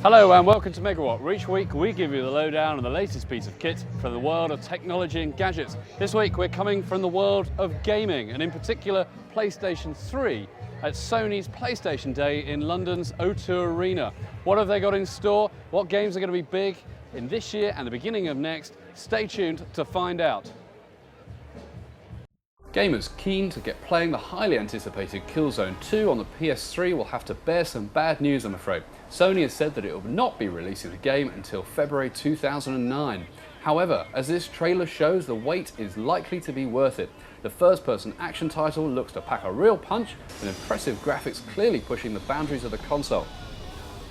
Hello and welcome to Megawatt, where each week we give you the lowdown on the latest piece of kit from the world of technology and gadgets. This week we're coming from the world of gaming, and in particular PlayStation 3 at Sony's PlayStation Day in London's O2 Arena. What have they got in store? What games are going to be big in this year and the beginning of next? Stay tuned to find out. Gamers keen to get playing the highly anticipated Killzone 2 on the PS3 will have to bear some bad news, I'm afraid. Sony has said that it will not be releasing the game until February 2009. However, as this trailer shows, the wait is likely to be worth it. The first-person action title looks to pack a real punch, with impressive graphics clearly pushing the boundaries of the console.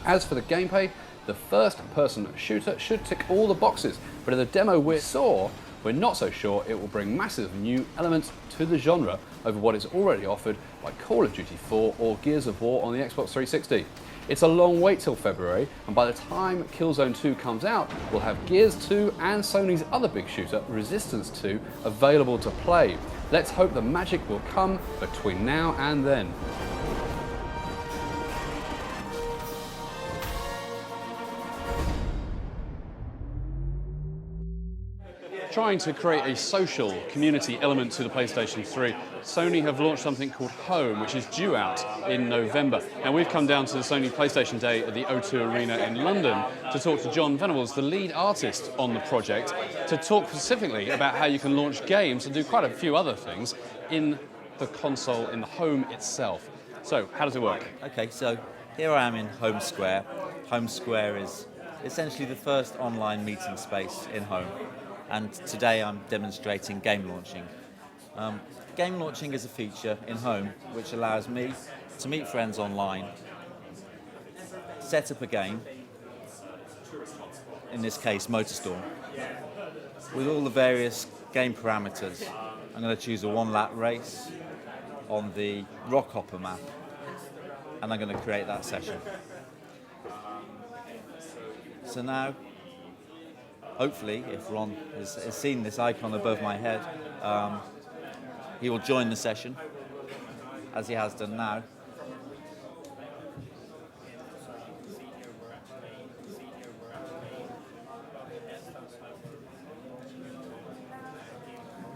As for the gameplay, the first-person shooter should tick all the boxes, but in the demo we saw, we're not so sure it will bring massive new elements to the genre over what is already offered by Call of Duty 4 or Gears of War on the Xbox 360. It's a long wait till February, and by the time Killzone 2 comes out, we'll have Gears 2 and Sony's other big shooter, Resistance 2, available to play. Let's hope the magic will come between now and then. Trying to create a social community element to the PlayStation 3, Sony have launched something called Home, which is due out in November. Now we've come down to the Sony PlayStation Day at the O2 Arena in London to talk to John Venables, the lead artist on the project, to talk specifically about how you can launch games and do quite a few other things in the console, in the home itself. So, how does it work? Okay, so here I am in Home Square. Home Square is essentially the first online meeting space in Home. And today I'm demonstrating game launching. Game launching is a feature in Home which allows me to meet friends online, set up a game, in this case MotorStorm, with all the various game parameters. I'm going to choose a one-lap race on the Rockhopper map, and I'm going to create that session. So now, hopefully, if Ron has seen this icon above my head, he will join the session, as he has done now.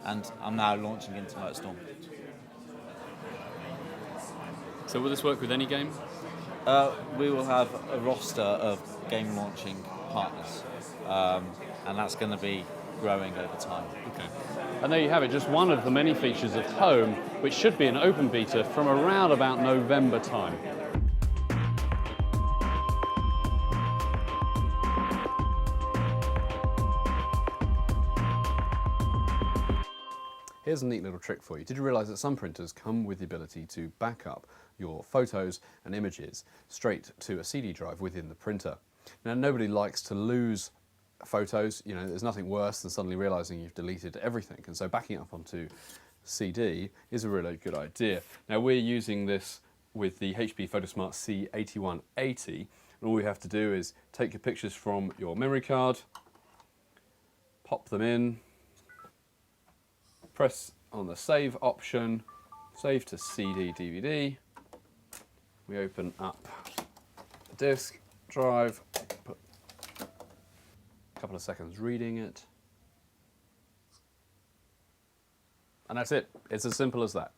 And I'm now launching into MotorStorm. So will this work with any game? We will have a roster of game launching partners. And that's going to be growing over time. Okay. And there you have it, just one of the many features of Home, which should be an open beta from around about November time. Here's a neat little trick for you. Did you realise that some printers come with the ability to back up your photos and images straight to a CD drive within the printer? Now, nobody likes to lose photos. You know, there's nothing worse than suddenly realising you've deleted everything, and so backing up onto CD is a really good idea. Now we're using this with the HP PhotoSmart C8180, and all we have to do is take your pictures from your memory card, pop them in, press on the save option, save to CD DVD, we open up the disk drive, put couple of seconds reading it, and that's it. It's as simple as that.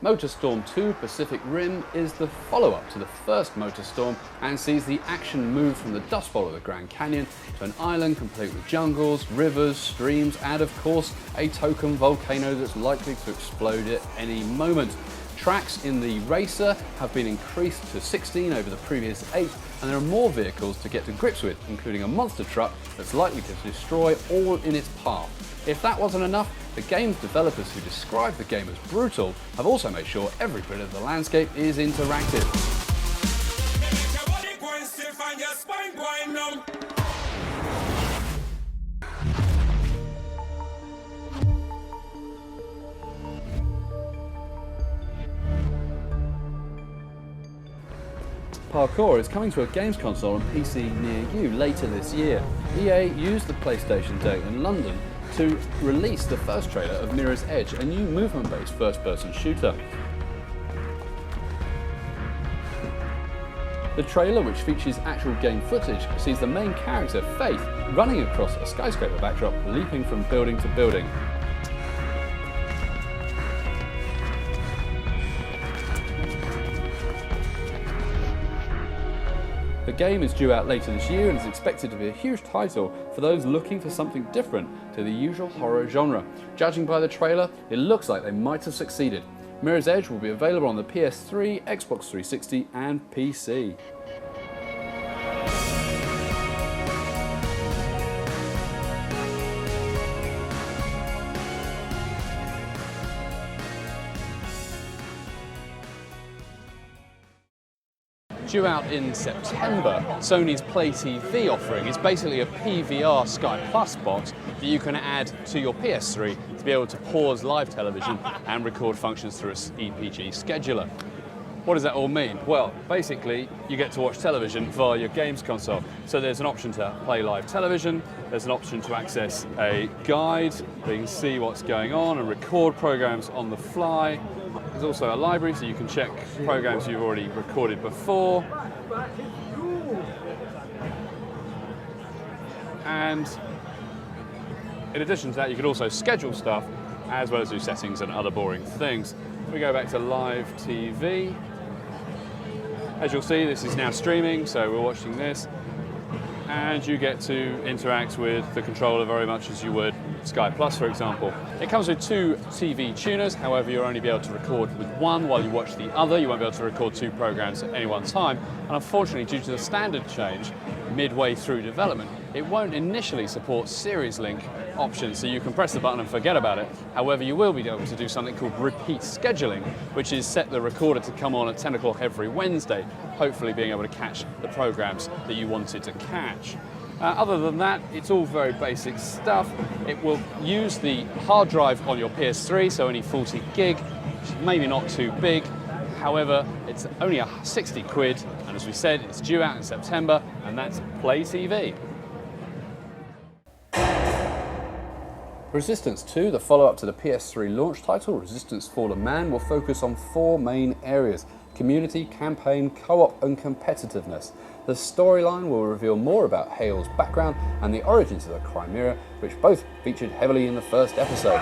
MotorStorm 2 Pacific Rim is the follow-up to the first MotorStorm and sees the action move from the Dust Bowl of the Grand Canyon to an island complete with jungles, rivers, streams, and of course a token volcano that's likely to explode at any moment. Tracks in the Racer have been increased to 16 over the previous 8, and there are more vehicles to get to grips with, including a monster truck that's likely to destroy all in its path. If that wasn't enough, the game's developers who describe the game as brutal have also made sure every bit of the landscape is interactive. Parkour is coming to a games console and PC near you later this year. EA used the PlayStation Day in London to release the first trailer of Mirror's Edge, a new movement-based first-person shooter. The trailer, which features actual game footage, sees the main character, Faith, running across a skyscraper backdrop, leaping from building to building. The game is due out later this year and is expected to be a huge title for those looking for something different to the usual horror genre. Judging by the trailer, it looks like they might have succeeded. Mirror's Edge will be available on the PS3, Xbox 360 and PC. Due out in September, Sony's Play TV offering is basically a PVR Sky Plus box that you can add to your PS3 to be able to pause live television and record functions through an EPG scheduler. What does that all mean? Well, basically, you get to watch television via your games console. So there's an option to play live television, there's an option to access a guide where you can see what's going on and record programs on the fly. There's also a library, so you can check programs you've already recorded before. And in addition to that, you can also schedule stuff as well as do settings and other boring things. We go back to live TV. As you'll see, this is now streaming, so we're watching this. And you get to interact with the controller very much as you would Sky Plus, for example. It comes with two TV tuners, however you'll only be able to record with one while you watch the other. You won't be able to record two programs at any one time. And unfortunately, due to the standard change midway through development, it won't initially support Series Link options, so you can press the button and forget about it. However, you will be able to do something called repeat scheduling, which is set the recorder to come on at 10 o'clock every Wednesday, hopefully being able to catch the programs that you wanted to catch. Other than that, it's all very basic stuff. It will use the hard drive on your PS3, so only 40 gig, which is maybe not too big. However, it's only 60 quid, and as we said, it's due out in September, and that's Play TV. Resistance 2, the follow-up to the PS3 launch title, Resistance Fallen Man, will focus on four main areas: community, campaign, co-op and competitiveness. The storyline will reveal more about Hale's background and the origins of the Chimera, which both featured heavily in the first episode.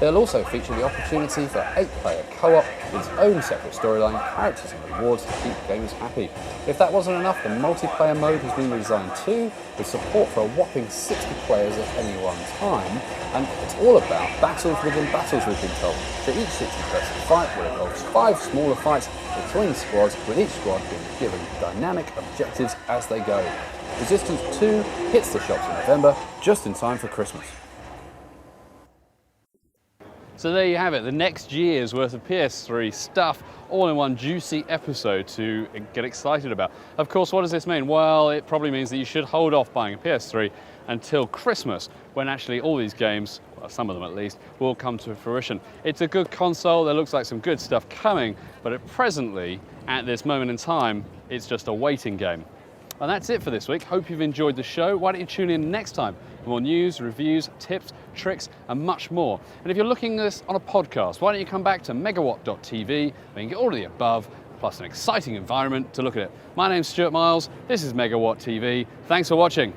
They'll also feature the opportunity for 8-player co-op with its own separate storyline, characters and rewards to keep gamers happy. If that wasn't enough, the multiplayer mode has been redesigned too, with support for a whopping 60 players at any one time, and it's all about battles within battles, we've been told. So each 60-person fight will involve 5 smaller fights between squads, with each squad being given dynamic objectives as they go. Resistance 2 hits the shops in November, just in time for Christmas. So there you have it, the next year's worth of PS3 stuff, all in one juicy episode to get excited about. Of course, what does this mean? Well, it probably means that you should hold off buying a PS3 until Christmas, when actually all these games, well, some of them at least, will come to fruition. It's a good console, there looks like some good stuff coming, but at this moment in time, it's just a waiting game. And that's it for this week. Hope you've enjoyed the show. Why don't you tune in next time for more news, reviews, tips, tricks, and much more. And if you're looking at this on a podcast, why don't you come back to Megawhat.tv where you can get all of the above, plus an exciting environment to look at it. My name's Stuart Miles. This is Megawatt TV. Thanks for watching.